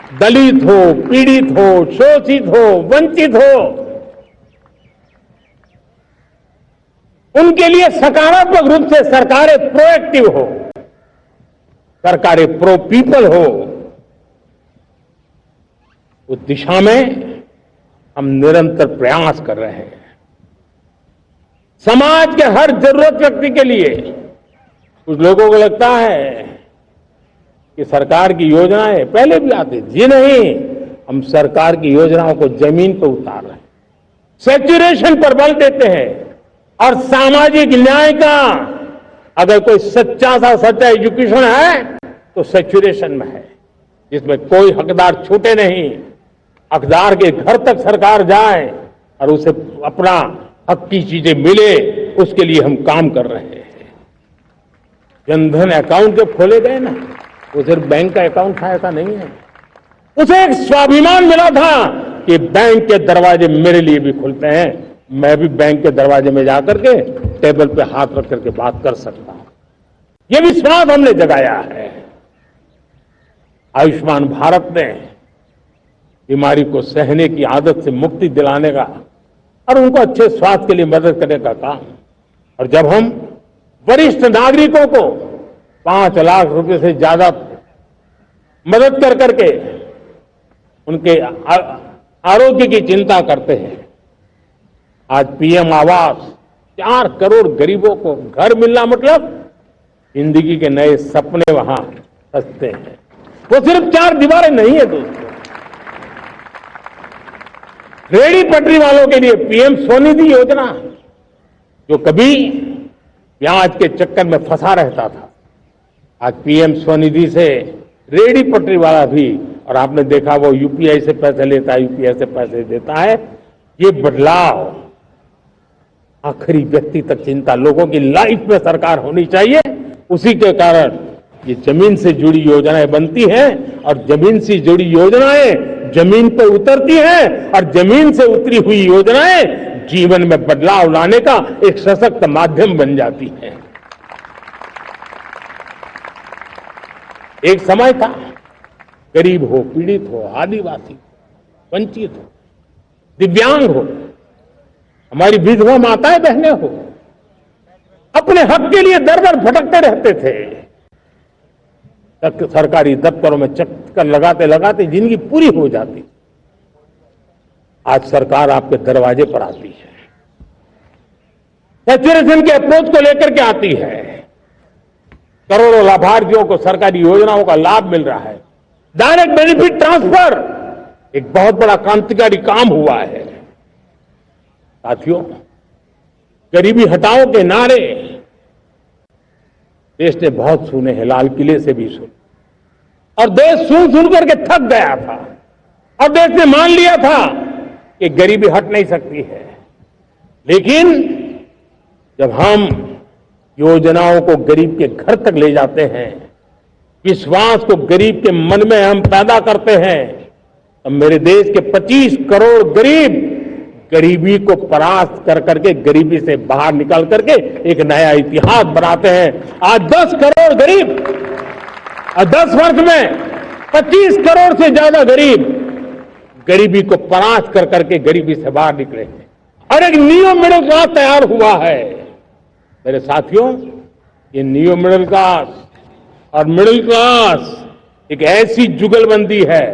दलित हो, पीड़ित हो, शोषित हो, वंचित हो, उनके लिए सकारात्मक रूप से सरकारें प्रोएक्टिव हो, सरकारें प्रो पीपल हो, उस दिशा में हम निरंतर प्रयास कर रहे हैं। समाज के हर जरूरत व्यक्ति के लिए कुछ लोगों को लगता है कि सरकार की योजनाएं पहले भी आती थी। जी नहीं, हम सरकार की योजनाओं को जमीन पर उतार रहे हैं, सैचुरेशन पर बल देते हैं और सामाजिक न्याय का अगर कोई सच्चा एजुकेशन है तो सैचुरेशन में है, जिसमें कोई हकदार छूटे नहीं, हकदार के घर तक सरकार जाए और उसे अपना हक की चीजें मिले, उसके लिए हम काम कर रहे हैं। जनधन अकाउंट जो खोले गए ना, वो सिर्फ बैंक का अकाउंट था ऐसा नहीं है, उसे एक स्वाभिमान मिला था कि बैंक के दरवाजे मेरे लिए भी खुलते हैं, मैं भी बैंक के दरवाजे में जाकर के टेबल पे हाथ रख करके बात कर सकता हूं। ये विश्वास हमने जगाया है। आयुष्मान भारत ने बीमारी को सहने की आदत से मुक्ति दिलाने का और उनको अच्छे स्वास्थ्य के लिए मदद करने का काम, और जब हम वरिष्ठ नागरिकों को 5 लाख रुपए से ज्यादा मदद कर करके उनके आरोग्य की चिंता करते हैं। आज पीएम आवास, 4 करोड़ गरीबों को घर मिलना मतलब जिंदगी के नए सपने वहां सजते हैं। वो सिर्फ 4 दीवारें नहीं है दोस्तों। रेहड़ी पटरी वालों के लिए पीएम स्वनिधि योजना, जो कभी प्याज के चक्कर में फंसा रहता था, आज पीएम स्वनिधि से रेहड़ी पटरी वाला भी, और आपने देखा वो यूपीआई से पैसे लेता है, यूपीआई से पैसे देता है। ये बदलाव आखिरी व्यक्ति तक चिंता लोगों की लाइफ में सरकार होनी चाहिए। उसी के कारण ये जमीन से जुड़ी योजनाएं बनती हैं और जमीन से जुड़ी योजनाएं जमीन पर उतरती हैं और जमीन से उतरी हुई योजनाएं जीवन में बदलाव लाने का एक सशक्त माध्यम बन जाती हैं। एक समय था गरीब हो, पीड़ित हो, आदिवासी हो, वंचित हो, दिव्यांग हो, हमारी विधवा माताएं बहनें हो, अपने हक के लिए दर दर भटकते रहते थे। सरकारी दफ्तरों में चक्कर लगाते लगाते जिंदगी पूरी हो जाती। आज सरकार आपके दरवाजे पर आती है, सैचुरेशन के अप्रोच को लेकर के आती है। करोड़ों लाभार्थियों को सरकारी योजनाओं का लाभ मिल रहा है। डायरेक्ट बेनिफिट ट्रांसफर एक बहुत बड़ा क्रांतिकारी काम हुआ है। साथियों, गरीबी हटाओ के नारे देश ने बहुत सुने हैं, लाल किले से भी सुने, और देश सुन करके थक गया था और देश ने मान लिया था कि गरीबी हट नहीं सकती है। लेकिन जब हम योजनाओं को गरीब के घर तक ले जाते हैं, विश्वास को गरीब के मन में हम पैदा करते हैं, तो मेरे देश के 25 करोड़ गरीब गरीबी को परास्त कर करके, गरीबी से बाहर निकल करके एक नया इतिहास बनाते हैं। आज 10 करोड़ गरीब और 10 वर्ष में 25 करोड़ से ज्यादा गरीब गरीबी को परास्त कर करके गरीबी से बाहर निकले हैं और एक न्यू मिडिल क्लास तैयार हुआ है। मेरे साथियों, ये न्यू मिडिल क्लास और मिडिल क्लास एक ऐसी जुगलबंदी है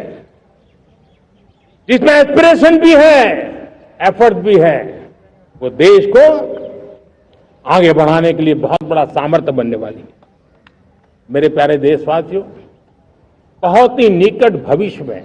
जिसमें एस्पिरेशन भी है, एफर्ट भी है। वो देश को आगे बढ़ाने के लिए बहुत बड़ा सामर्थ्य बनने वाली है। मेरे प्यारे देशवासियों, बहुत ही निकट भविष्य में